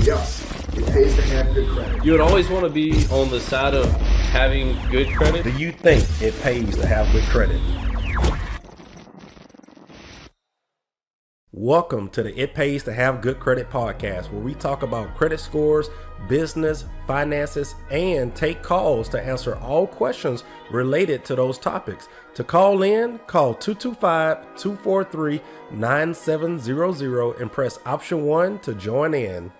Yes, it pays to have good credit. You would always want to be on the side of having good credit. Do you think it pays to have good credit? Welcome to the It Pays to Have Good Credit podcast, where we talk about credit scores, business, finances, and take calls to answer all questions related to those topics. To call in, call 225-243-9700 and press option 1 to join in.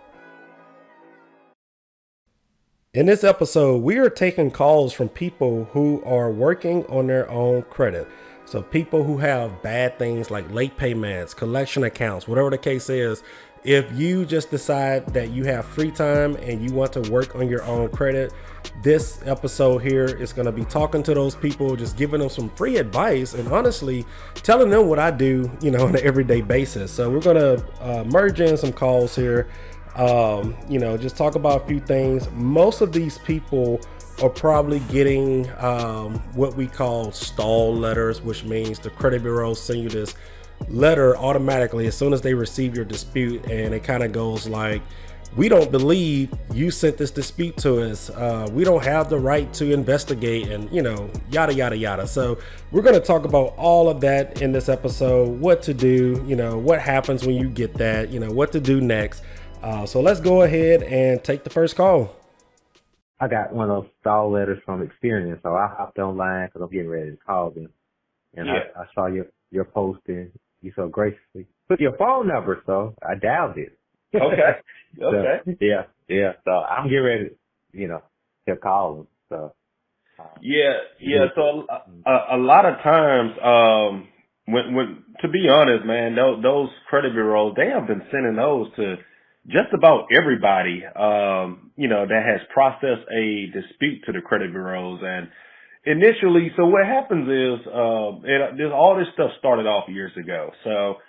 In this episode, we are taking calls from people who are working on their own credit. So people who have bad things like late payments, collection accounts, whatever the case is. If you just decide that you have free time and you want to work on your own credit, this episode here is going to be talking to those people, just giving them some free advice and honestly telling them what I do, on an everyday basis. So we're going to merge in some calls here. Just talk about a few things. Most of these people are probably getting what we call stall letters, which means the credit bureaus send you this letter automatically as soon as they receive your dispute, and it kind of goes like, we don't believe you sent this dispute to us. We don't have the right to investigate, and yada yada yada. So we're going to talk about all of that in this episode, what to do, what happens when you get that, what to do next. So let's go ahead and take the first call. I got one of those stall letters from Experian, so I hopped online because I'm getting ready to call them. And I saw your post, and you so graciously put your phone number, so I dialed it. Okay. Okay. So, yeah. So I'm getting ready, to call them. So. Yeah. So a lot of times, when to be honest, man, those credit bureaus, they have been sending those to just about everybody, that has processed a dispute to the credit bureaus. And initially, so what happens is, all this stuff started off years ago. So,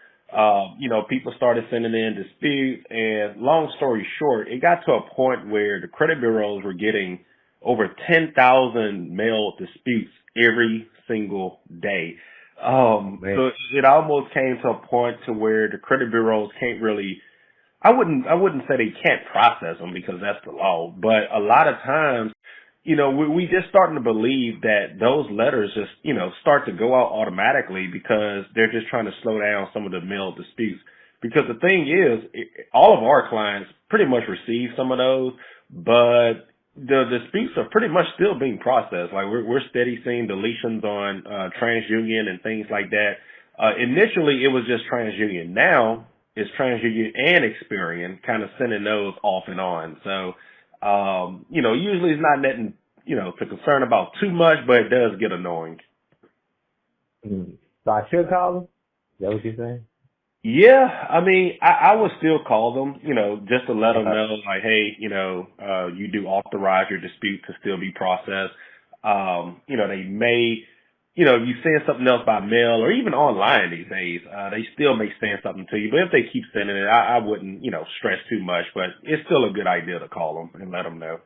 people started sending in disputes, and long story short, it got to a point where the credit bureaus were getting over 10,000 mail disputes every single day. So it almost came to a point to where the credit bureaus can't really, I wouldn't say they can't process them because that's the law, but a lot of times, we just starting to believe that those letters just, start to go out automatically because they're just trying to slow down some of the mail disputes. Because the thing is, all of our clients pretty much receive some of those, but the disputes are pretty much still being processed. Like we're steady seeing deletions on TransUnion and things like that. Initially, it was just TransUnion. Now, it's TransUnion and Experian kind of sending those off and on. So, usually it's not nothing, to concern about too much, but it does get annoying. So I should call them? Is that what you're saying? Yeah. I mean, I would still call them, just to let them know, like, hey, you do authorize your dispute to still be processed. They may, you send something else by mail or even online these days, they still may send something to you. But if they keep sending it, I wouldn't, stress too much. But it's still a good idea to call them and let them know.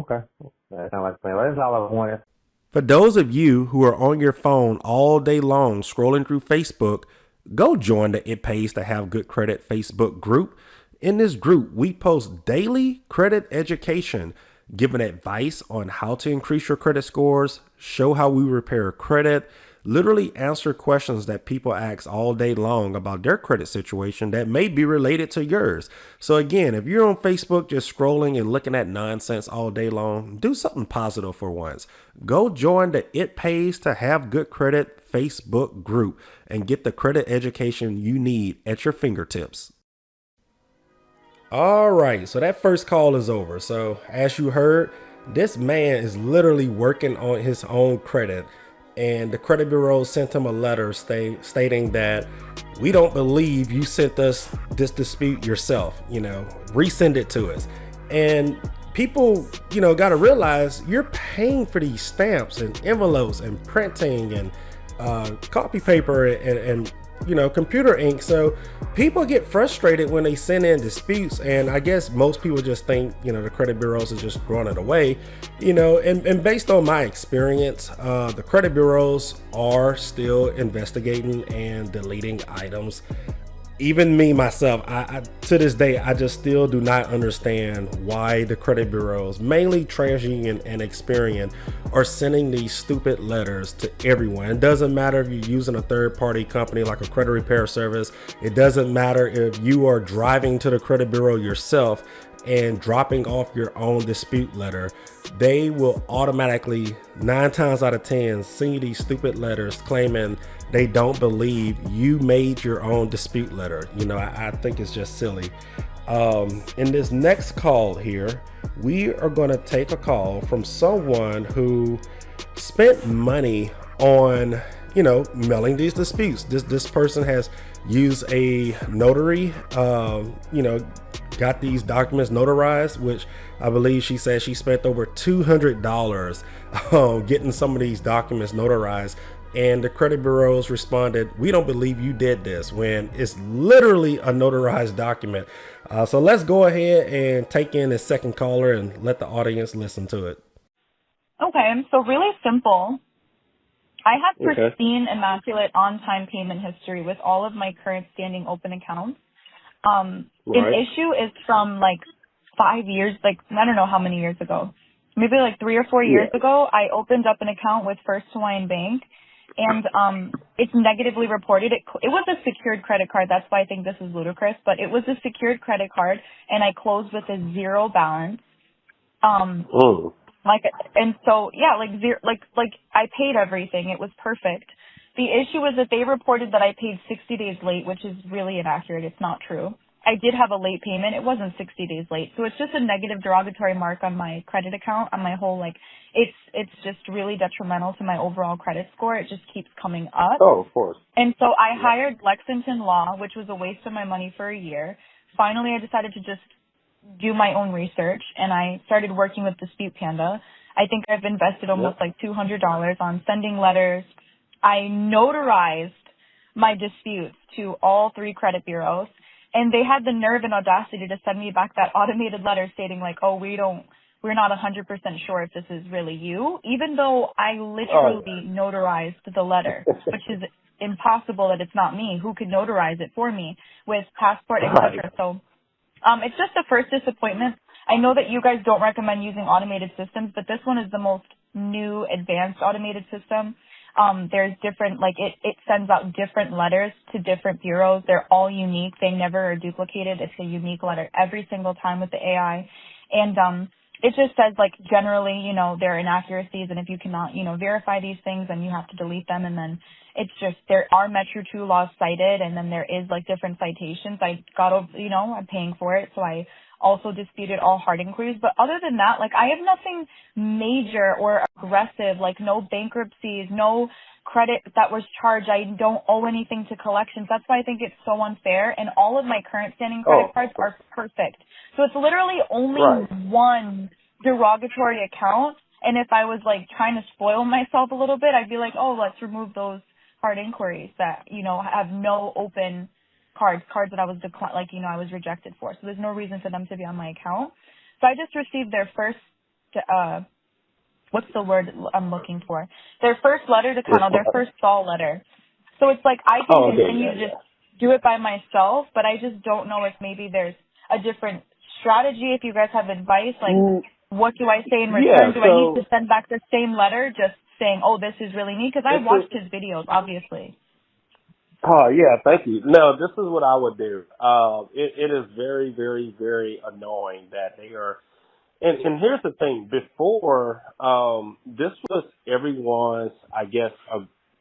Okay. That sounds like a plan. Well, that's all I wanted. For those of you who are on your phone all day long scrolling through Facebook, go join the It Pays to Have Good Credit Facebook group. In this group, we post daily credit education, giving advice on how to increase your credit scores, show how we repair credit, literally answer questions that people ask all day long about their credit situation that may be related to yours. So again, if you're on Facebook just scrolling and looking at nonsense all day long, do something positive for once. Go join the It Pays to Have Good Credit Facebook group and get the credit education you need at your fingertips. All right, so that first call is over. So as you heard, this man is literally working on his own credit, and the credit bureau sent him a letter stating that we don't believe you sent us this dispute yourself, resend it to us. And people, got to realize you're paying for these stamps and envelopes and printing and copy paper and computer ink. So people get frustrated when they send in disputes, and I guess most people just think, the credit bureaus are just throwing it away, and based on my experience, the credit bureaus are still investigating and deleting items. even me myself, I to this day, I just still do not understand why the credit bureaus, mainly TransUnion and Experian, are sending these stupid letters to everyone. It doesn't matter if you're using a third-party company like a credit repair service. It doesn't matter if you are driving to the credit bureau yourself and dropping off your own dispute letter. They will automatically, 9 times out of 10, send you these stupid letters claiming they don't believe you made your own dispute letter. You know, I think it's just silly. In this next call here, we are going to take a call from someone who spent money on, you know, mailing these disputes. This person has used a notary, you know, got these documents notarized, which I believe she said she spent over $200 getting some of these documents notarized. And the credit bureaus responded, "We don't believe you did this," when it's literally a notarized document. So let's go ahead and take in the second caller and let the audience listen to it. Okay, so really simple. I have pristine, immaculate, on-time payment history with all of my current standing open accounts. An issue is from like 5 years, like I don't know how many years ago, maybe like 3 or 4 years ago, I opened up an account with First Hawaiian Bank. And it's negatively reported. It was a secured credit card. That's why I think this is ludicrous. But it was a secured credit card, and I closed with a zero balance. And so yeah, like I paid everything. It was perfect. The issue was that they reported that I paid 60 days late, which is really inaccurate. It's not true. I did have a late payment. It wasn't 60 days late. So it's just a negative derogatory mark on my credit account, on my whole, like, it's just really detrimental to my overall credit score. It just keeps coming up. Oh, of course. And so I hired Lexington Law, which was a waste of my money for a year. Finally, I decided to just do my own research, and I started working with Dispute Panda. I think I've invested almost like $200 on sending letters. I notarized my disputes to all 3 credit bureaus. And they had the nerve and audacity to send me back that automated letter stating like, "Oh, we're not 100% sure if this is really you," even though I literally notarized the letter, which is impossible that it's not me. Who could notarize it for me with passport, etc. So it's just the first disappointment. I know that you guys don't recommend using automated systems, but this one is the most new advanced automated system. There's different, like it sends out different letters to different bureaus. They're all unique. They never are duplicated. It's a unique letter every single time with the AI. And it just says like generally, you know, there are inaccuracies, and if you cannot, you know, verify these things, then you have to delete them. And then it's just, there are Metro 2 laws cited, and then there is like different citations. I got over, you know, I'm paying for it, so I also disputed all hard inquiries. But other than that, like I have nothing major or aggressive, like no bankruptcies, no credit that was charged. I don't owe anything to collections. That's why I think it's so unfair. And all of my current standing credit cards are perfect. So it's literally only one derogatory account. And if I was like trying to spoil myself a little bit, I'd be like, oh, let's remove those hard inquiries that, you know, have no open cards that I was I was rejected for. So there's no reason for them to be on my account. So I just received their first, what's the word I'm looking for? Their first letter to Kano, their first stall letter. So it's like I can continue to just do it by myself, but I just don't know if maybe there's a different strategy. If you guys have advice, like what do I say in return? Do I need to send back the same letter just saying, oh, this is really me? Because I watched his videos, obviously. Oh, yeah, thank you. No, this is what I would do. It is very, very, very annoying that they are. And here's the thing. Before, this was everyone's, I guess,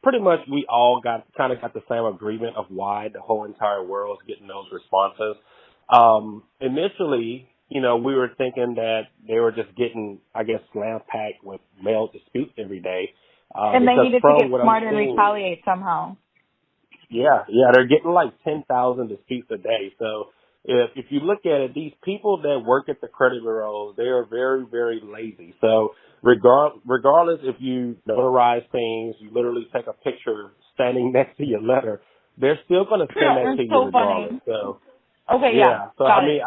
pretty much we all got the same agreement of why the whole entire world is getting those responses. Initially, you know, we were thinking that they were just getting, I guess, slam packed with mail disputes every day. And they needed to get smarter and retaliate somehow. Yeah, they're getting like 10,000 disputes a day. So if you look at it, these people that work at the credit bureaus, they are very, very lazy. So regardless if you notarize things, you literally take a picture standing next to your letter, they're still going to send that to you regardless. So okay, yeah. So I mean,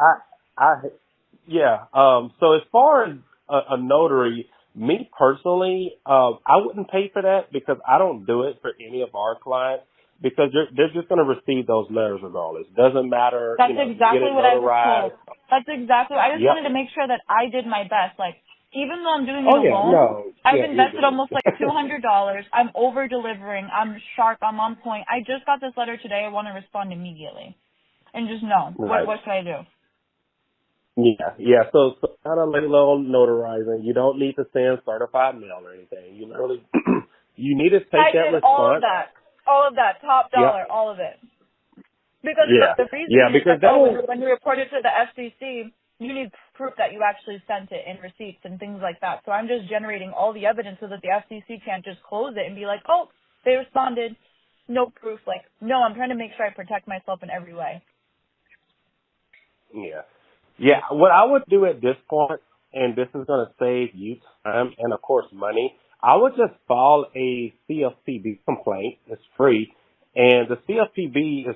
so as far as a notary, me personally, I wouldn't pay for that because I don't do it for any of our clients. because they're just going to receive those letters regardless. Doesn't matter. That's exactly what I was notarized. told. That's exactly. I just wanted to make sure that I did my best. Like, even though I'm doing it alone, I've invested almost like $200. I'm over delivering. I'm sharp. I'm on point. I just got this letter today. I want to respond immediately, and just know what should I do. Yeah. So kind of lay low on notarizing. You don't need to send certified mail or anything. You literally, you need to take that response. All of that, top dollar, all of it. Because the reason is because that when you report it to the FCC, you need proof that you actually sent it in receipts and things like that. So I'm just generating all the evidence so that the FCC can't just close it and be like, oh, they responded, no proof. Like, no, I'm trying to make sure I protect myself in every way. Yeah. What I would do at this point, and this is going to save you time and, of course, money, I would just file a CFPB complaint. It's free. And the CFPB is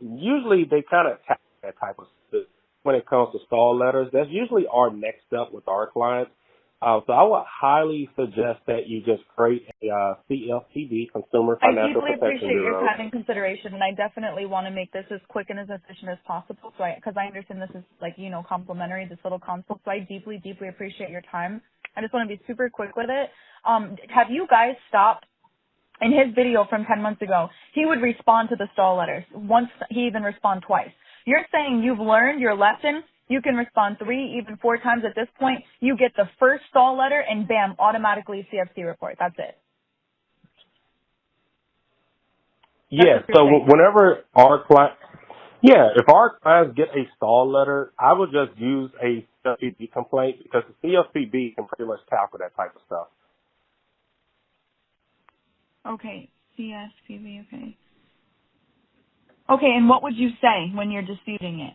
usually they kind of tackle that type of stuff when it comes to stall letters. That's usually our next step with our clients. So I would highly suggest that you just create a CFPB, Consumer Financial Protection Bureau. I deeply appreciate your time and consideration, and I definitely want to make this as quick and as efficient as possible. So because I understand this is complimentary, this little consult. So I deeply, deeply appreciate your time. I just want to be super quick with it. Have you guys stopped? In his video from 10 months ago, he would respond to the stall letters. Once, he even respond twice. You're saying you've learned your lesson. You can respond 3, even 4 times at this point. You get the first stall letter and bam, automatically CFC report. That's it. So whenever our client, if our clients get a stall letter, I would just use a CFPB complaint because the CFPB can pretty much tackle that type of stuff. Okay, CSPB, okay. Okay, and what would you say when you're disputing it?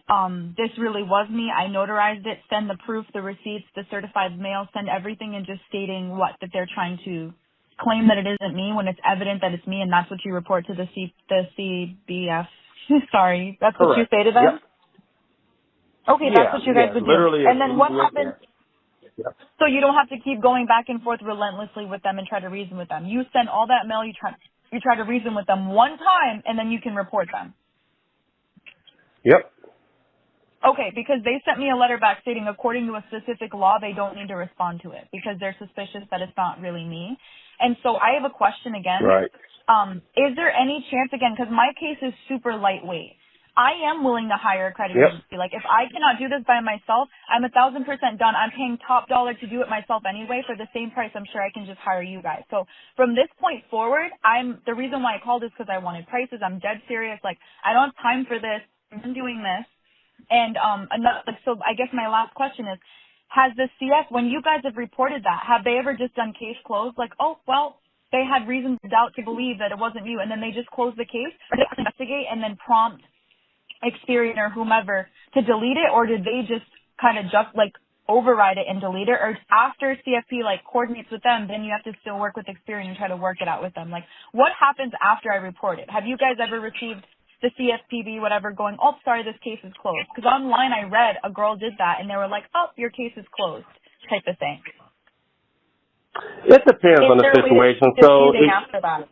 This really was me. I notarized it. Send the proof, the receipts, the certified mail. Send everything and just stating that they're trying to claim that it isn't me when it's evident that it's me, and that's what you report to the CBF. Sorry, that's what you say to them? Yep. Okay, that's what you guys would do. And then what happens? Yep. So you don't have to keep going back and forth relentlessly with them and try to reason with them. You send all that mail, you try to reason with them one time, and then you can report them. Yep. Okay, because they sent me a letter back stating according to a specific law, they don't need to respond to it because they're suspicious that it's not really me. And so I have a question again. Right. Is there any chance, again, because my case is super lightweight, I am willing to hire a credit agency. Like, if I cannot do this by myself, I'm 1,000% done. I'm paying top dollar to do it myself anyway for the same price. I'm sure I can just hire you guys. So from this point forward, the reason why I called is because I wanted prices. I'm dead serious. Like, I don't have time for this. I'm doing this. And so I guess my last question is, has the CF, when you guys have reported that, have they ever just done case closed? Like, oh, well, they had reason to doubt to believe that it wasn't you, and then they just close the case, or they investigate and then prompt Experian or whomever to delete it, or did they just kind of override it and delete it? Or after CFP coordinates with them, then you have to still work with Experian and try to work it out with them? Like, what happens after I report it? Have you guys ever received the CFPB whatever going, oh, sorry, this case is closed? Because online I read a girl did that and they were like, oh, your case is closed type of thing. It depends on the situation. So after that.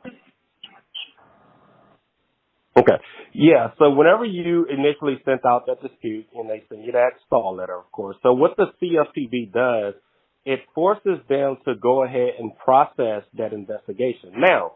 Okay. Yeah. So whenever you initially sent out that dispute and they send you that stall letter, of course. So what the CFPB does, it forces them to go ahead and process that investigation. Now,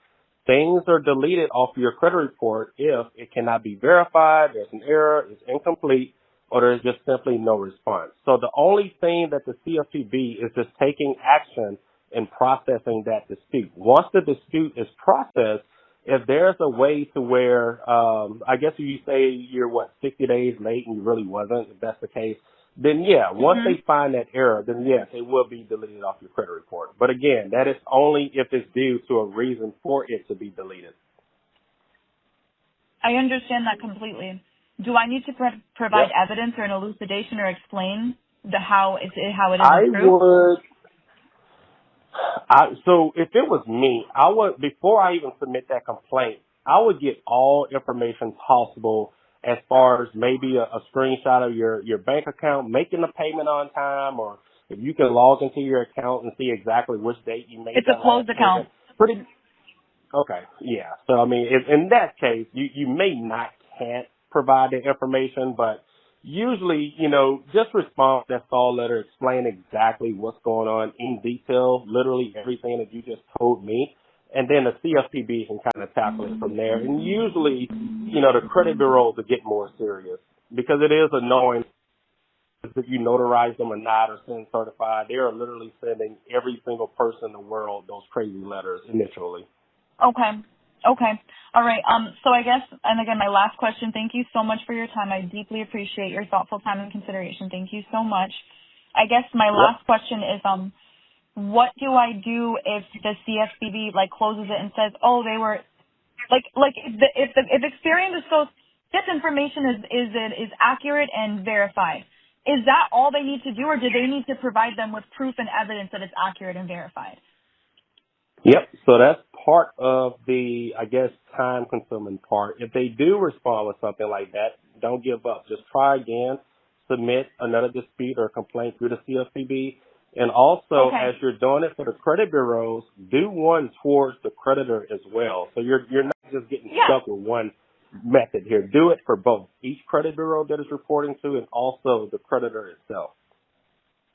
things are deleted off your credit report if it cannot be verified, there's an error, it's incomplete, or there's just simply no response. So the only thing that the CFPB is just taking action in processing that dispute. Once the dispute is processed, if there's a way to where, I guess if you say you're 60 days late and you really wasn't, if that's the case, then once they find that error, then yes, it will be deleted off your credit report. But again, that is only if it's due to a reason for it to be deleted. I understand that completely. Do I need to provide evidence or an elucidation or explain how it is improved? So if it was me, I would, before I even submit that complaint, I would get all information possible as far as maybe a screenshot of your bank account, making the payment on time, or if you can log into your account and see exactly which date you made. It's a closed account. Okay, yeah. So I mean, in that case, you may not can't provide the information, but usually, just respond to that stall letter, explain exactly what's going on in detail, literally everything that you just told me, and then the CFPB can kind of tackle it from there. And usually, the credit bureaus will get more serious because it is annoying if you notarize them or not or send certified. They are literally sending every single person in the world those crazy letters initially. Okay. Okay. All right. So I guess, and again, my last question, thank you so much for your time. I deeply appreciate your thoughtful time and consideration. Thank you so much. I guess my last question is, what do I do if the CFPB closes it and says, oh, they were if Experian disclosed this information is accurate and verified, is that all they need to do, or do they need to provide them with proof and evidence that it's accurate and verified? Yep. So that's part of the, I guess, time-consuming part. If they do respond with something like that, don't give up. Just try again. Submit another dispute or complaint through the CFPB. And also, as you're doing it for the credit bureaus, do one towards the creditor as well. So you're not just getting stuck with one method here. Do it for both each credit bureau that is reporting to and also the creditor itself.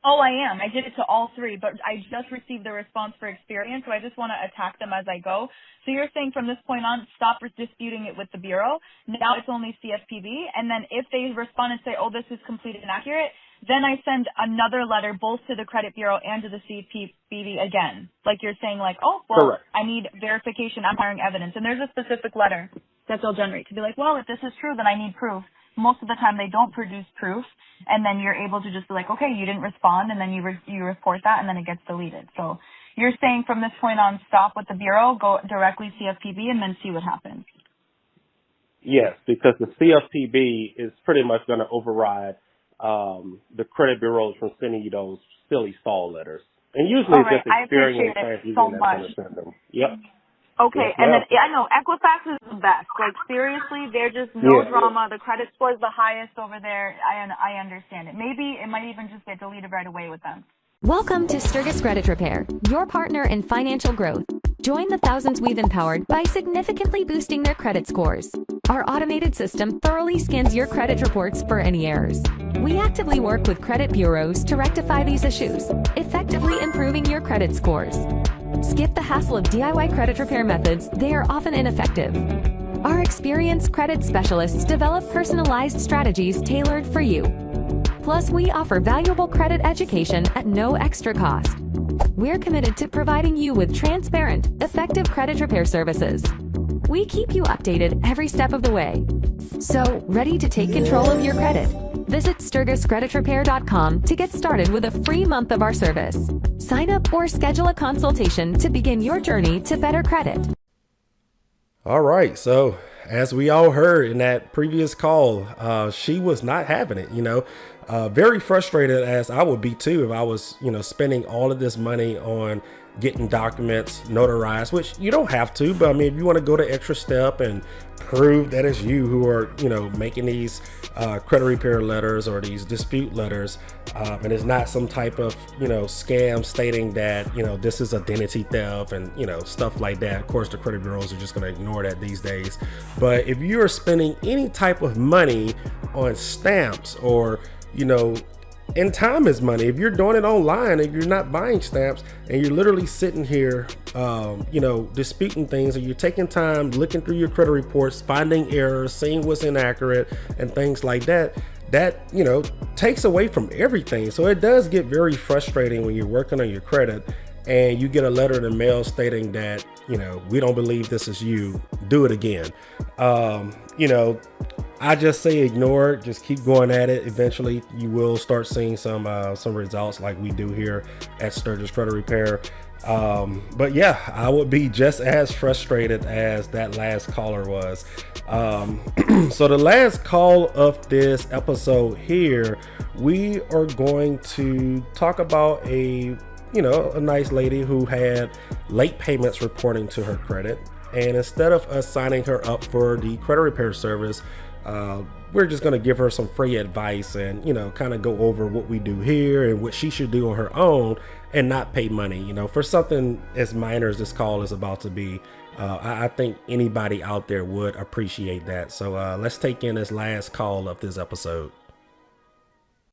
Oh, I am. I did it to all three, but I just received the response for Experian, so I just want to attack them as I go. So you're saying from this point on, stop disputing it with the bureau. Now it's only CFPB, and then if they respond and say, oh, this is complete and accurate, then I send another letter both to the credit bureau and to the CFPB again. Like you're saying, Correct. I need verification, I'm hiring evidence. And there's a specific letter that they'll generate to be like, well, if this is true, then I need proof. Most of the time they don't produce proof, and then you're able to just be like, okay, you didn't respond, and then you report that, and then it gets deleted. So you're saying from this point on, stop with the bureau, go directly CFPB, and then see what happens. Yes, because the CFPB is pretty much going to override the credit bureaus from sending you those silly stall letters. And usually it's just Experian and TransUnion that's going to send them. Yep. Okay, and then I know Equifax is the best. Seriously, they're just no drama. The credit score is the highest over there. I understand it. Maybe it might even just get deleted right away with them. Welcome to Sturgis Credit Repair, your partner in financial growth. Join the thousands we've empowered by significantly boosting their credit scores. Our automated system thoroughly scans your credit reports for any errors. We actively work with credit bureaus to rectify these issues, effectively improving your credit scores. Skip the hassle of DIY credit repair methods. They are often ineffective. Our experienced credit specialists develop personalized strategies tailored for you. Plus, we offer valuable credit education at no extra cost. We're committed to providing you with transparent, effective credit repair services. We keep you updated every step of the way. So, ready to take control of your credit? Visit SturgisCreditRepair.com to get started with a free month of our service. Sign up or schedule a consultation to begin your journey to better credit. All right. So as we all heard in that previous call, she was not having it, very frustrated, as I would be too, if I was, spending all of this money on getting documents notarized, which you don't have to, but I mean, if you want to go the extra step and prove that it's you who are, making these credit repair letters or these dispute letters, and it's not some type of, scam stating that, this is identity theft and, stuff like that. Of course, the credit bureaus are just going to ignore that these days. But if you're spending any type of money on stamps or, and time is money. If you're doing it online, if you're not buying stamps and you're literally sitting here, disputing things, and you're taking time looking through your credit reports, finding errors, seeing what's inaccurate and things like that, takes away from everything. So it does get very frustrating when you're working on your credit and you get a letter in the mail stating that, we don't believe this is you, do it again. I just say ignore it, just keep going at it. Eventually you will start seeing some results like we do here at Sturgis Credit Repair. But yeah, I would be just as frustrated as that last caller was. So the last call of this episode here, we are going to talk about a nice lady who had late payments reporting to her credit. And instead of us signing her up for the credit repair service, we're just going to give her some free advice and, kind of go over what we do here and what she should do on her own and not pay money, for something as minor as this call is about to be. I think anybody out there would appreciate that. So let's take in this last call of this episode.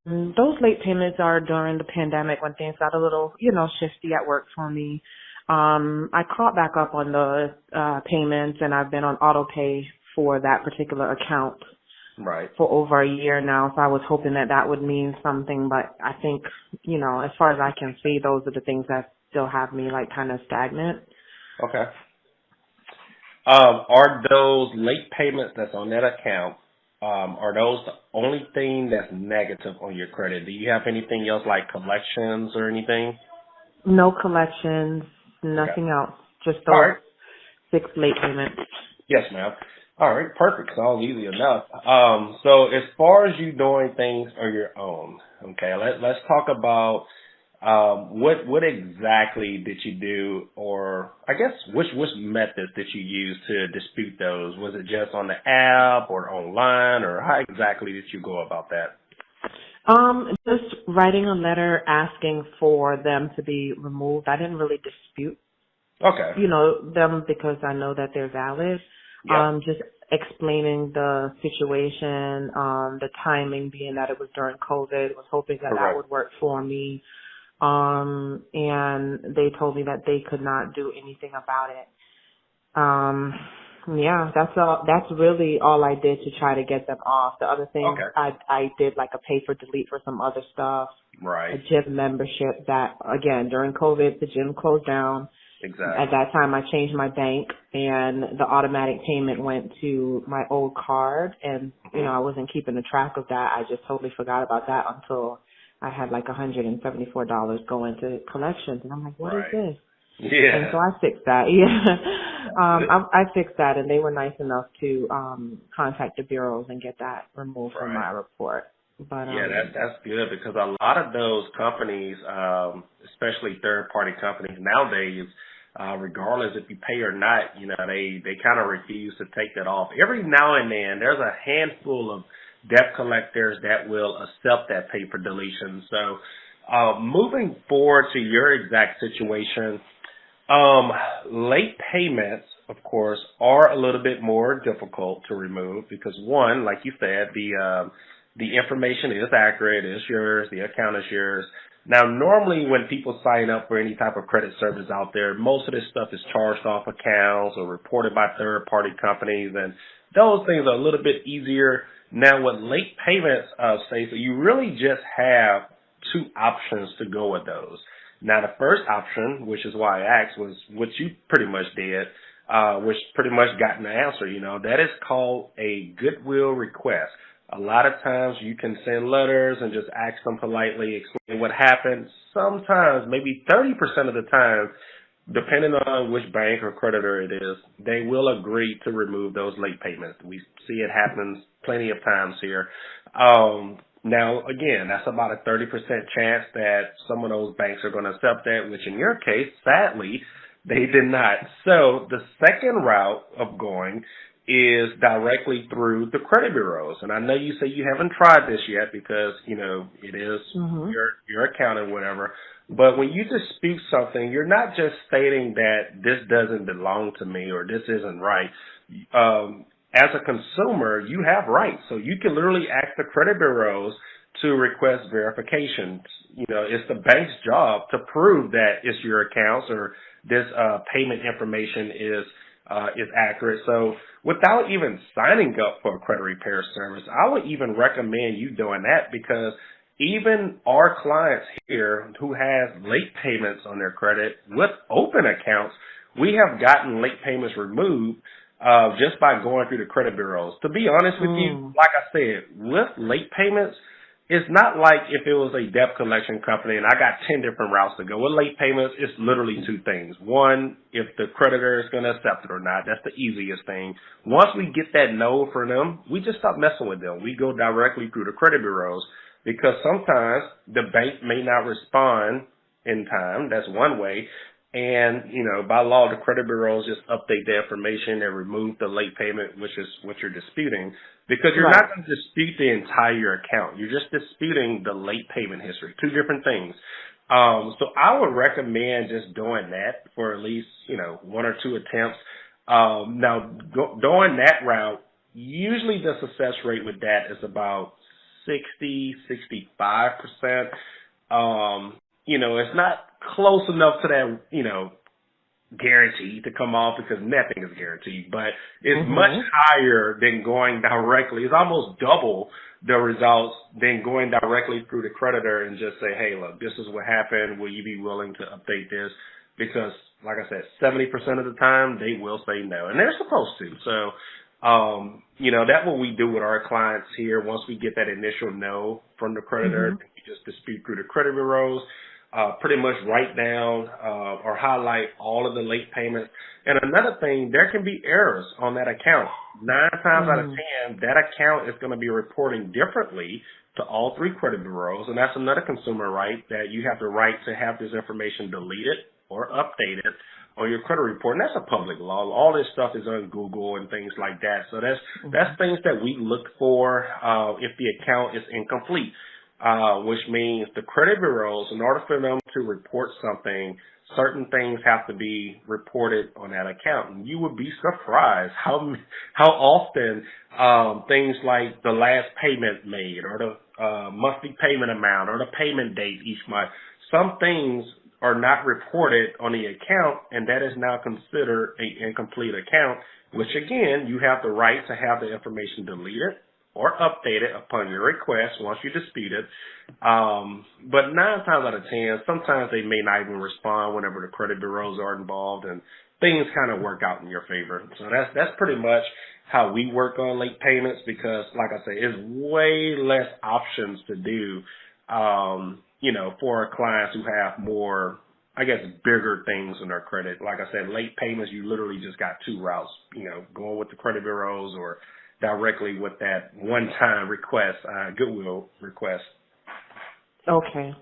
Those late payments are during the pandemic when things got a little, shifty at work for me. I caught back up on the payments, and I've been on auto pay for that particular account for over a year now. So I was hoping that would mean something, but I think, as far as I can see, those are the things that still have me like kind of stagnant. Okay. Are those late payments that's on that account, are those the only thing that's negative on your credit? Do you have anything else like collections or anything? No collections, nothing else, just those 6 late payments. Yes, ma'am. All right, perfect. It's all easy enough. So as far as you doing things on your own, okay, let's talk about what exactly did you do, or I guess which methods did you use to dispute those? Was it just on the app or online, or how exactly did you go about that? Just writing a letter asking for them to be removed. I didn't really dispute, them because I know that they're valid. Yep. Just explaining the situation, the timing being that it was during COVID, was hoping that would work for me. And they told me that they could not do anything about it. That's all. That's really all I did to try to get them off. The other thing, I did like a pay for delete for some other stuff. Right. A gym membership that, again, during COVID, the gym closed down. Exactly. At that time, I changed my bank, and the automatic payment went to my old card, and, I wasn't keeping a track of that. I just totally forgot about that until I had like $174 going to collections, and I'm like, what is this? Yeah. And so I fixed that. I fixed that, and they were nice enough to contact the bureaus and get that removed from my report. But that's good, because a lot of those companies, especially third-party companies nowadays, regardless if you pay or not, they kind of refuse to take that off. Every now and then, there's a handful of debt collectors that will accept that pay for deletion. So moving forward to your exact situation, late payments, of course, are a little bit more difficult to remove because, one, like you said, the information is accurate, it's yours, the account is yours. Now, normally when people sign up for any type of credit service out there, most of this stuff is charged off accounts or reported by third-party companies, and those things are a little bit easier. Now, with late payments, Stacey, you really just have 2 options to go with those. Now, the first option, which is why I asked, was what you pretty much did, which pretty much got an answer. That is called a goodwill request. A lot of times you can send letters and just ask them politely, explain what happened. Sometimes, maybe 30% of the time, depending on which bank or creditor it is, they will agree to remove those late payments. We see it happens plenty of times here. Now, again, that's about a 30% chance that some of those banks are going to accept that, which in your case, sadly, they did not. So the second route of going is directly through the credit bureaus. And I know you say you haven't tried this yet because, it is your account and whatever. But when you dispute something, you're not just stating that this doesn't belong to me or this isn't right. As a consumer, you have rights. So you can literally ask the credit bureaus to request verification. It's the bank's job to prove that it's your accounts or this payment information is accurate. So without even signing up for a credit repair service, I would even recommend you doing that, because even our clients here who has late payments on their credit with open accounts, we have gotten late payments removed just by going through the credit bureaus. To be honest with you, like I said, with late payments, it's not like if it was a debt collection company and I got 10 different routes to go. With late payments, it's literally 2 things. One, if the creditor is going to accept it or not. That's the easiest thing. Once we get that no from them, we just stop messing with them. We go directly through the credit bureaus, because sometimes the bank may not respond in time. That's one way. And, by law, the credit bureaus just update the information and remove the late payment, which is what you're disputing, because you're not going to dispute the entire account. You're just disputing the late payment history, two different things. So I would recommend just doing that for at least, one or two attempts. Now, going that route, usually the success rate with that is about 65%. It's not close enough to that, guaranteed to come off because nothing is guaranteed, but it's much higher than going directly. It's almost double the results than going directly through the creditor and just say, hey, look, this is what happened. Will you be willing to update this? Because, like I said, 70% of the time they will say no, and they're supposed to. So, that's what we do with our clients here. Once we get that initial no from the creditor, we just dispute through the credit bureaus. Pretty much write down or highlight all of the late payments. And another thing, there can be errors on that account. 9 times out of 10, that account is going to be reporting differently to all 3 credit bureaus, and that's another consumer right that you have the right to have this information deleted or updated on your credit report. And that's a public law. All this stuff is on Google and things like that. So that's things that we look for if the account is incomplete. Which means the credit bureaus, in order for them to report something, certain things have to be reported on that account. And you would be surprised how often things like the last payment made or the monthly payment amount or the payment date each month, some things are not reported on the account, and that is now considered an incomplete account, which, again, you have the right to have the information deleted or update it upon your request once you dispute it. But 9 times out of 10, sometimes they may not even respond whenever the credit bureaus are involved, and things kind of work out in your favor. So that's pretty much how we work on late payments because, like I say, it's way less options to do, for our clients who have more, I guess, bigger things in their credit. Like I said, late payments, you literally just got 2 routes, going with the credit bureaus or directly with that one-time request, goodwill request. Okay.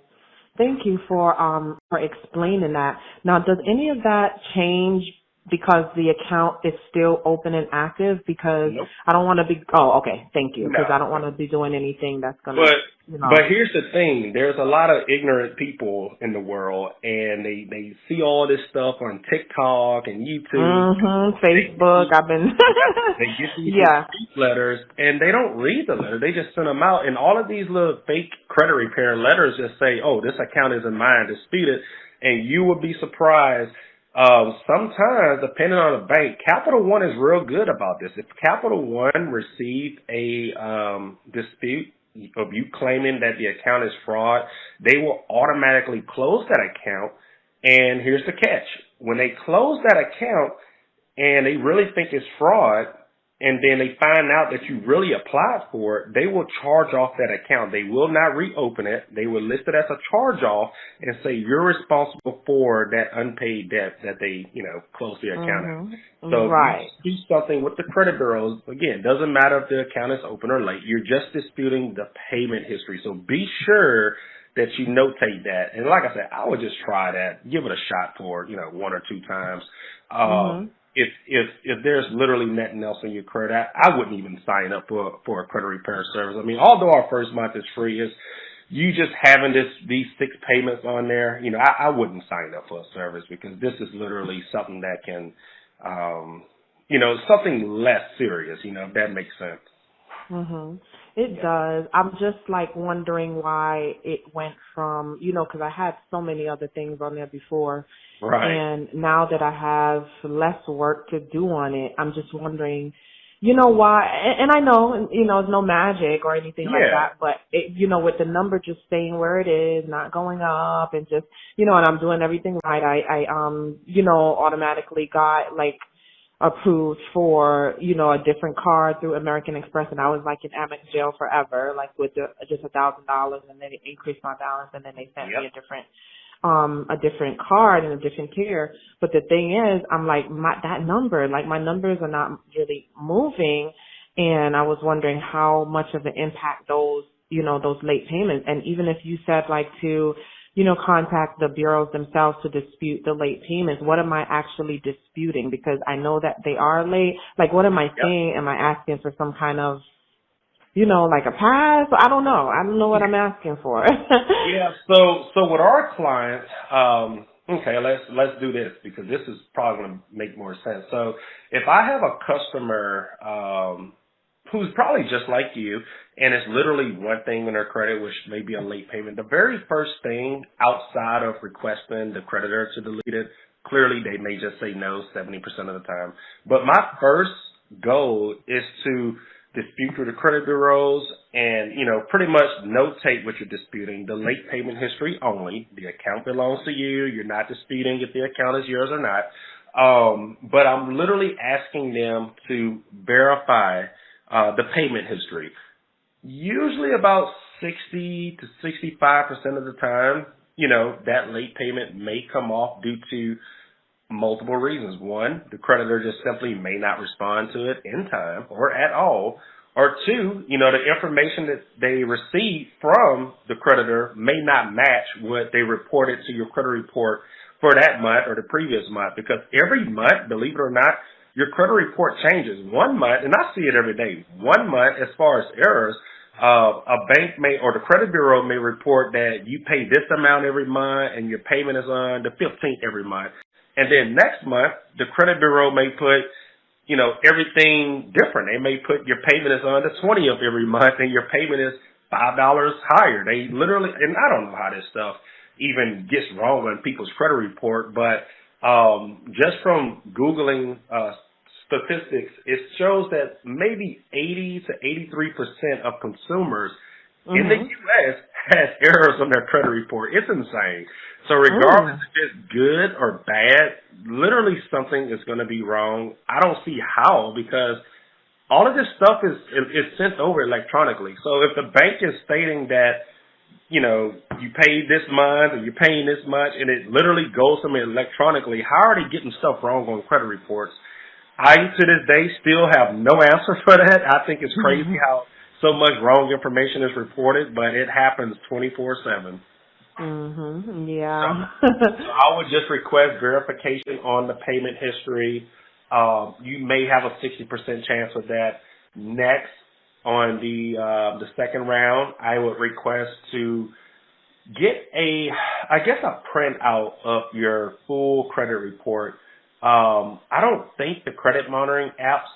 Thank you for explaining that. Now, does any of that change because the account is still open and active? Because I don't want to be. Oh, okay. Thank you. Because I don't want to be doing anything that's going to. But here's the thing: there's a lot of ignorant people in the world, and they see all this stuff on TikTok and YouTube, Facebook. I've been. They get these letters, and they don't read the letter. They just send them out, and all of these little fake credit repair letters just say, "Oh, this account isn't mine, dispute it," and you would be surprised. Sometimes, depending on the bank, Capital One is real good about this. If Capital One received a dispute of you claiming that the account is fraud, they will automatically close that account. And here's the catch. When they close that account and they really think it's fraud, and then they find out that you really applied for it, they will charge off that account. They will not reopen it. They will list it as a charge off and say you're responsible for that unpaid debt that they, closed the account out. So you do something with the credit bureaus. Again, doesn't matter if the account is open or late. You're just disputing the payment history. So be sure that you notate that. And like I said, I would just try that. Give it a shot for, 1 or 2 times. If there's literally nothing else in your credit, I wouldn't even sign up for a credit repair service. I mean, although our first month is free, is you just having these 6 payments on there, I wouldn't sign up for a service because this is literally something that can, something less serious, if that makes sense. It does. I'm just wondering why it went from, because I had so many other things on there before. Right. And now that I have less work to do on it, I'm just wondering, why. And I know, it's no magic or anything like that, but it, with the number just staying where it is, not going up and just, and I'm doing everything right. I automatically got approved for, a different card through American Express, and I was in Amex jail forever, with just $1,000, and then it increased my balance, and then they sent me a different card and a different tier. But the thing is, I'm that number, my numbers are not really moving, and I was wondering how much of an impact those late payments, and even if you said to, contact the bureaus themselves to dispute the late payments, what am I actually disputing? Because I know that they are late. Like, what am I saying? Am I asking for some kind of, like a pass? I don't know. I don't know what I'm asking for. Yeah. So with our clients, okay, let's do this because this is probably going to make more sense. So if I have a customer who's probably just like you, and it's literally one thing in their credit, which may be a late payment, the very first thing outside of requesting the creditor to delete it, clearly they may just say no 70% of the time. But my first goal is to dispute through the credit bureaus and, pretty much notate what you're disputing, the late payment history only. The account belongs to you. You're not disputing if the account is yours or not. But I'm literally asking them to verify the payment history. Usually about 60 to 65% of the time, that late payment may come off due to multiple reasons. One, the creditor just simply may not respond to it in time or at all. Or two, the information that they receive from the creditor may not match what they reported to your credit report for that month or the previous month. Because every month, believe it or not, your credit report changes. 1 month, and I see it every day, 1 month as far as errors, a bank may or the credit bureau may report that you pay this amount every month and your payment is on the 15th every month. And then next month, the credit bureau may put, everything different. They may put your payment is on the 20th every month and your payment is $5 higher. They literally, and I don't know how this stuff even gets wrong on people's credit report, but just from Googling statistics, it shows that maybe 80 to 83% of consumers in the U.S. has errors on their credit report. It's insane. So regardless if it's good or bad, literally something is going to be wrong. I don't see how, because all of this stuff is sent over electronically. So if the bank is stating that, you paid this month or you're paying this much, and it literally goes to me electronically, how are they getting stuff wrong on credit reports? I, to this day, still have no answer for that. I think it's crazy how so much wrong information is reported, but it happens 24/7. Yeah. So I would just request verification on the payment history. You may have a 60% chance of that. Next, on the second round, I would request to get a printout of your full credit report. I don't think the credit monitoring apps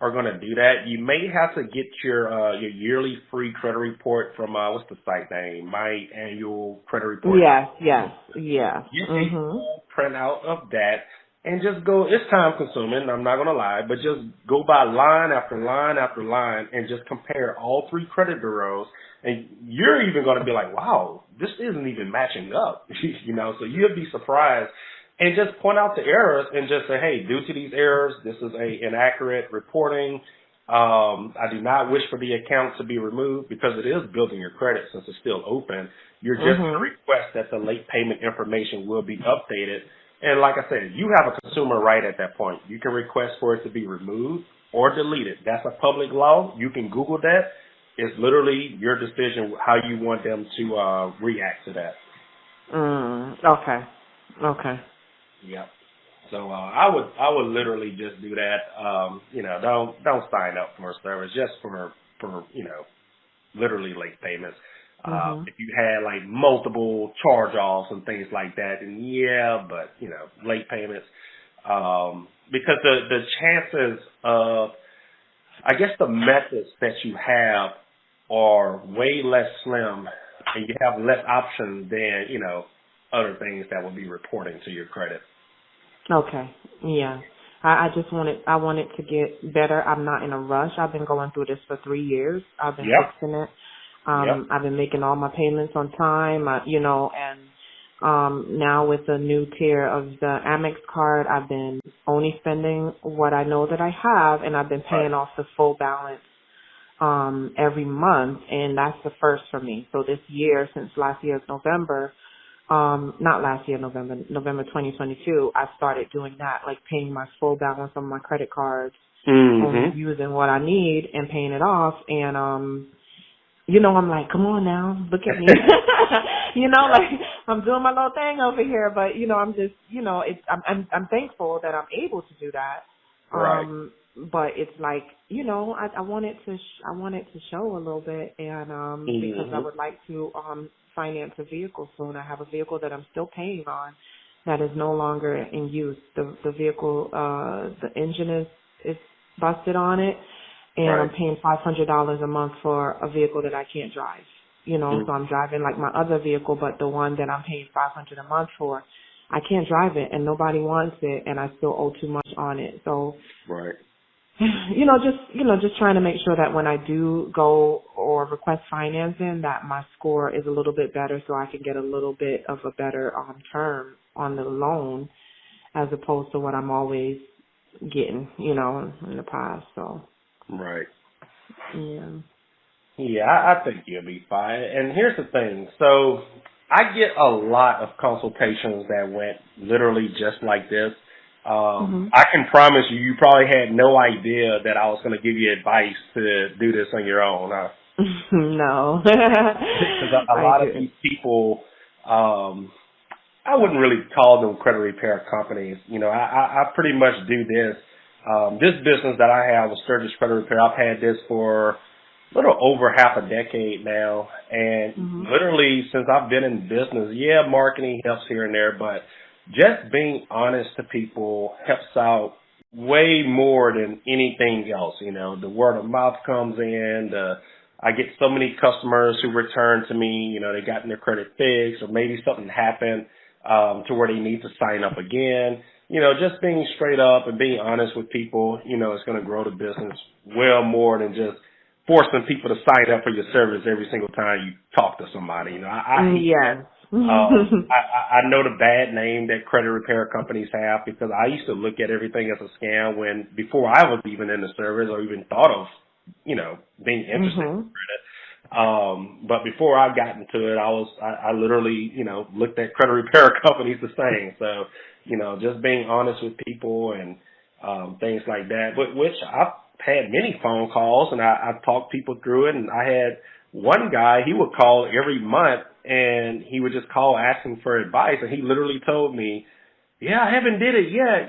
are going to do that. You may have to get your yearly free credit report from what's the site name? My Annual Credit Report. Yes. Get a full printout of that and just go. It's time consuming, I'm not going to lie, but just go by line after line after line and just compare all three credit bureaus. And you're even going to be like, wow, this isn't even matching up, so you'll be surprised. And just point out the errors and just say, hey, due to these errors, this is a inaccurate reporting. I do not wish for the account to be removed because it is building your credit since it's still open. You're just going to request that the late payment information will be updated. And like I said, you have a consumer right at that point. You can request for it to be removed or deleted. That's a public law. You can Google that. It's literally your decision how you want them to react to that. Okay. Yeah. So I would literally just do that. Don't sign up for a service just for literally late payments. If you had like multiple charge-offs and things like that, then yeah, but late payments, because the chances of, I guess the methods that you have are way less slim, and you have less options than other things that will be reporting to your credit. Okay. Yeah. I wanted to get better. I'm not in a rush. I've been going through this for 3 years. I've been fixing it. I've been making all my payments on time, and now with the new tier of the Amex card, I've been only spending what I know that I have, and I've been paying off the full balance every month, and that's the first for me. So this year, since last year's November, November 2022, I started doing that, like paying my full balance on my credit cards, only using what I need and paying it off. And, I'm like, come on now, look at me. like I'm doing my little thing over here, but I'm just, I'm thankful that I'm able to do that. Right. But it's like, I want it to, I want it to show a little bit, and because I would like to finance a vehicle soon. I have a vehicle that I'm still paying on that is no longer in use. The vehicle, the engine is busted on it, and I'm paying $500 a month for a vehicle that I can't drive. So I'm driving like my other vehicle, but the one that I'm paying $500 a month for, I can't drive it, and nobody wants it, and I still owe too much on it. So, just trying to make sure that when I do go or request financing, that my score is a little bit better, so I can get a little bit of a better term on the loan, as opposed to what I'm always getting, in the past. So, Yeah, I think you'll be fine. And here's the thing. So I get a lot of consultations that went literally just like this. I can promise you, you probably had no idea that I was going to give you advice to do this on your own. No. Because a lot of these people, I wouldn't really call them credit repair companies. I pretty much do this. This business that I have with Sturgis Credit Repair, I've had this for a little over half a decade now. And literally since I've been in business, marketing helps here and there, but just being honest to people helps out way more than anything else. The word of mouth comes in. I get so many customers who return to me, they got their credit fixed, or maybe something happened to where they need to sign up again. Just being straight up and being honest with people, it's going to grow the business well more than just forcing people to sign up for your service every single time you talk to somebody. I know the bad name that credit repair companies have, because I used to look at everything as a scam before I was even in the service or even thought of, being interested in credit. But before I got into it, I literally, looked at credit repair companies the same. So, just being honest with people and things like that, which I've had many phone calls, and I talked people through it. And I had one guy, he would call every month, and he would just call asking for advice, and he literally told me, I haven't did it yet,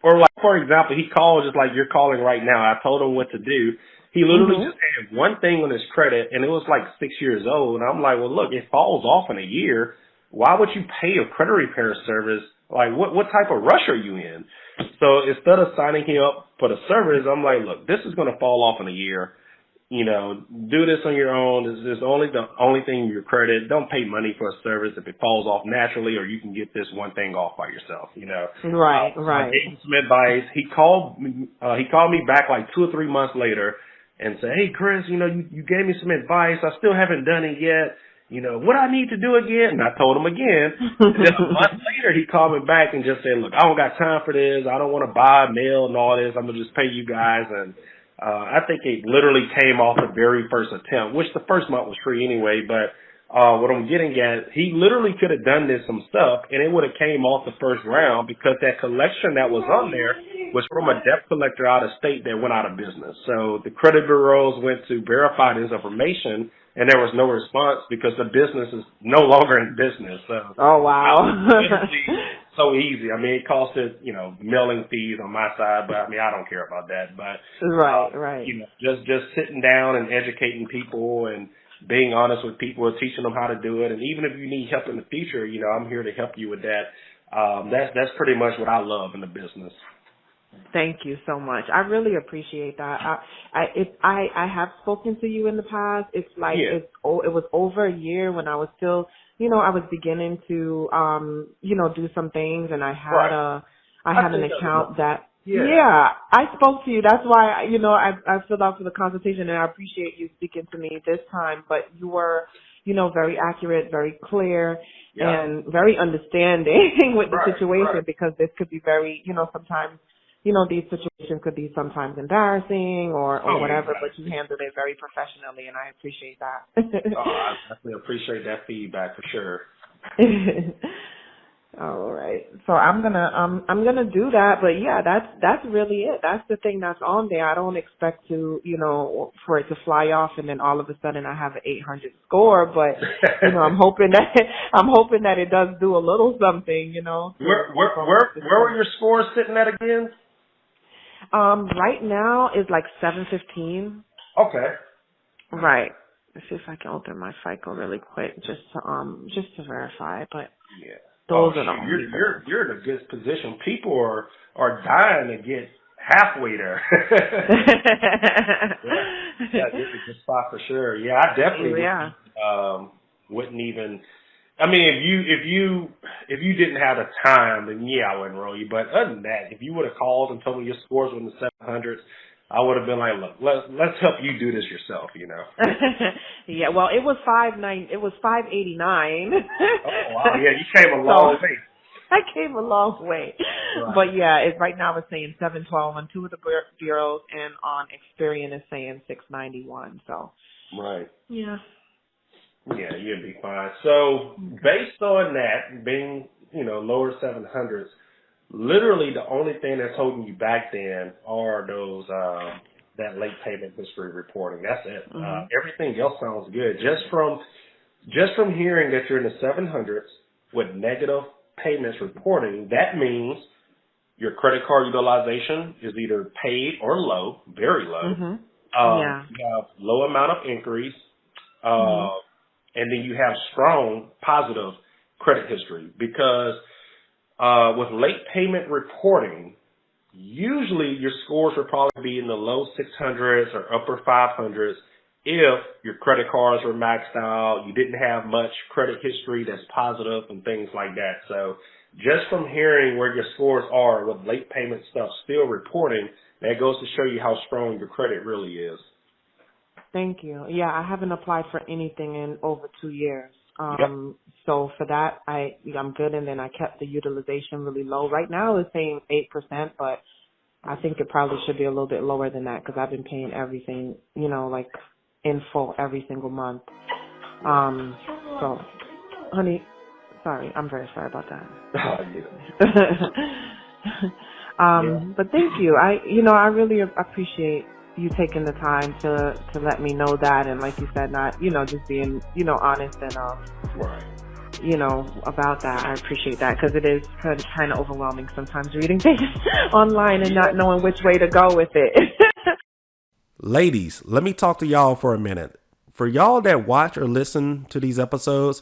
or like, for example, he called just like you're calling right now. I told him what to do. He literally just had one thing on his credit, and it was like 6 years old. And I'm like, well, look, it falls off in a year. Why would you pay a credit repair service? Like, what type of rush are you in? So instead of signing him up for the service, I'm like, look, this is going to fall off in a year. Do this on your own. This is the only thing in your credit. Don't pay money for a service if it falls off naturally, or you can get this one thing off by yourself. Right. I gave him some advice. He called me back like 2 or 3 months later and said, hey, Chris, you gave me some advice. I still haven't done it yet. What I need to do again? And I told him again. And then a month later, he called me back and just said, look, I don't got time for this. I don't want to buy mail and all this. I'm going to just pay you guys. And I think it literally came off the very first attempt, which the first month was free anyway. But what I'm getting at, he literally could have done this himself, and it would have came off the first round, because that collection that was on there was from a debt collector out of state that went out of business. So the credit bureaus went to verify this information, and there was no response because the business is no longer in business. So, oh, wow. So easy. I mean, it costed, mailing fees on my side, but I mean, I don't care about that. But right. Just sitting down and educating people and being honest with people and teaching them how to do it. And even if you need help in the future, I'm here to help you with that. That's pretty much what I love in the business. Thank you so much. I really appreciate that. I have spoken to you in the past. It's like it was over a year when I was still, I was beginning to do some things, and I had an account that I spoke to you. That's why I filled out for the consultation, and I appreciate you speaking to me this time. But you were very accurate, very clear, and very understanding with the situation, because this could be very sometimes. These situations could be sometimes embarrassing or whatever, but you handled it very professionally, and I appreciate that. I definitely appreciate that feedback for sure. All right. So I'm gonna do that, but yeah, that's really it. That's the thing that's on there. I don't expect to, for it to fly off and then all of a sudden I have an 800 score, but I'm hoping that it does do a little something, Where were your scores sitting at again? Right now is like 715. Okay. Right. Let's see if I can open my FICO really quick just to verify, but yeah. Those are you're in a good position. People are dying to get halfway there. yeah, this is a good spot for sure. Yeah, I definitely wouldn't even. I mean, if you didn't have the time, then yeah, I wouldn't roll you. But other than that, if you would have called and told me your scores were in the 700s, I would have been like, look, let's help you do this yourself, Yeah, well, it was 589. Oh wow, yeah, you came a long way. I came a long way. Right. But yeah, right now it's saying 712 on two of the bureaus, and on Experian it's saying 691. So right. Yeah. Yeah, you'd be fine. So based on that being, lower 700s. Literally, the only thing that's holding you back then are those that late payment history reporting. That's it. Mm-hmm. Everything else sounds good. Just from hearing that you're in the 700s with negative payments reporting, that means your credit card utilization is either paid or low, very low. Mm-hmm. You have low amount of inquiries, and then you have strong positive credit history because. With late payment reporting, usually your scores would probably be in the low 600s or upper 500s if your credit cards were maxed out, you didn't have much credit history that's positive and things like that. So just from hearing where your scores are with late payment stuff still reporting, that goes to show you how strong your credit really is. Thank you. Yeah, I haven't applied for anything in over 2 years. Yep. So for that, I'm good, and then I kept the utilization really low. Right now it's saying 8%, but I think it probably should be a little bit lower than that because I've been paying everything, like in full every single month. So, honey, sorry, I'm very sorry about that. But thank you. I really appreciate you taking the time to let me know that, and like you said, not just being honest and right. About that. I appreciate that because it is kind of overwhelming sometimes reading things online and not knowing which way to go with it. Ladies, let me talk to y'all for a minute. For y'all that watch or listen to these episodes,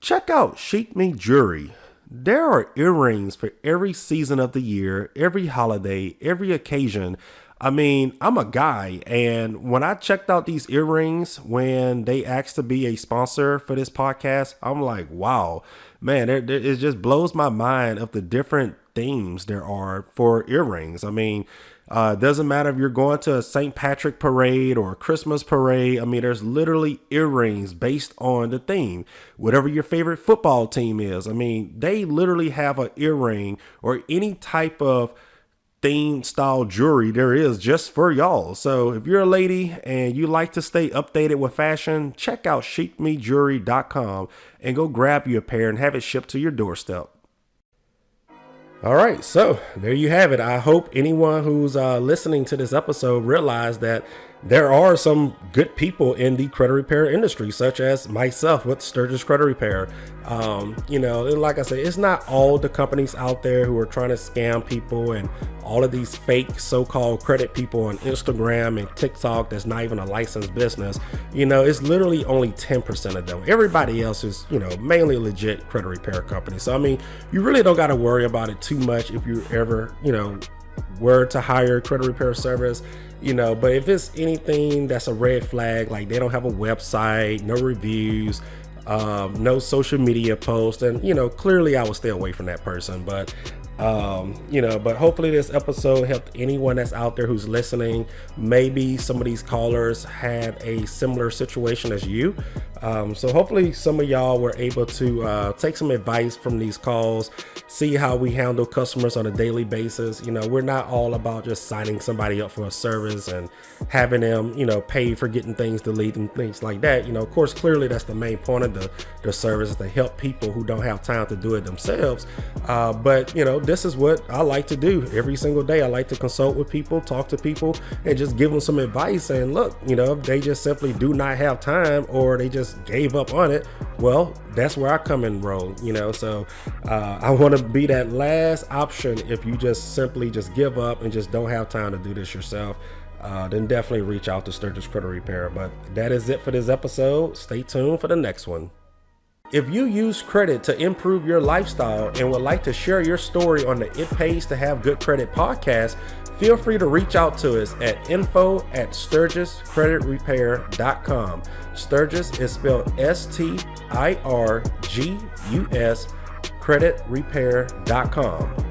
check out Chic Me Jewelry. There are earrings for every season of the year, every holiday, every occasion. I mean, I'm a guy, and when I checked out these earrings when they asked to be a sponsor for this podcast, I'm like, wow, man, it just blows my mind of the different themes there are for earrings. I mean, it doesn't matter if you're going to a St. Patrick parade or a Christmas parade. I mean, there's literally earrings based on the theme. Whatever your favorite football team is, I mean, they literally have an earring or any type of theme style jewelry there is just for y'all. So if you're a lady and you like to stay updated with fashion, check out chicmejewelry.com and go grab you a pair and have it shipped to your doorstep. All right, so there you have it. I hope anyone who's listening to this episode realized that there are some good people in the credit repair industry, such as myself with Sturgis Credit Repair. Like I said, it's not all the companies out there who are trying to scam people and all of these fake so-called credit people on Instagram and TikTok that's not even a licensed business. It's literally only 10% of them. Everybody else is, mainly legit credit repair companies. So, I mean, you really don't got to worry about it too much if you ever, were to hire credit repair service. But if it's anything that's a red flag, like they don't have a website, no reviews, no social media posts, and clearly I would stay away from that person. But But hopefully this episode helped anyone that's out there who's listening. Maybe some of these callers had a similar situation as you. So hopefully some of y'all were able to take some advice from these calls, see how we handle customers on a daily basis. We're not all about just signing somebody up for a service and having them, pay for getting things deleted and things like that. Of course, clearly that's the main point of the service, is to help people who don't have time to do it themselves. But this is what I like to do every single day. I like to consult with people, talk to people, and just give them some advice. And look, if they just simply do not have time, or they just gave up on it, well, that's where I come and roll. So I want to be that last option. If you just simply just give up and just don't have time to do this yourself, then definitely reach out to Sturgis Credit Repair. But that is it for this episode. Stay tuned for the next one. If you use credit to improve your lifestyle and would like to share your story on the It Pays to Have Good Credit podcast, feel free to reach out to us at info@SturgisCreditRepair.com. Sturgis is spelled STIRGUS, creditrepair.com.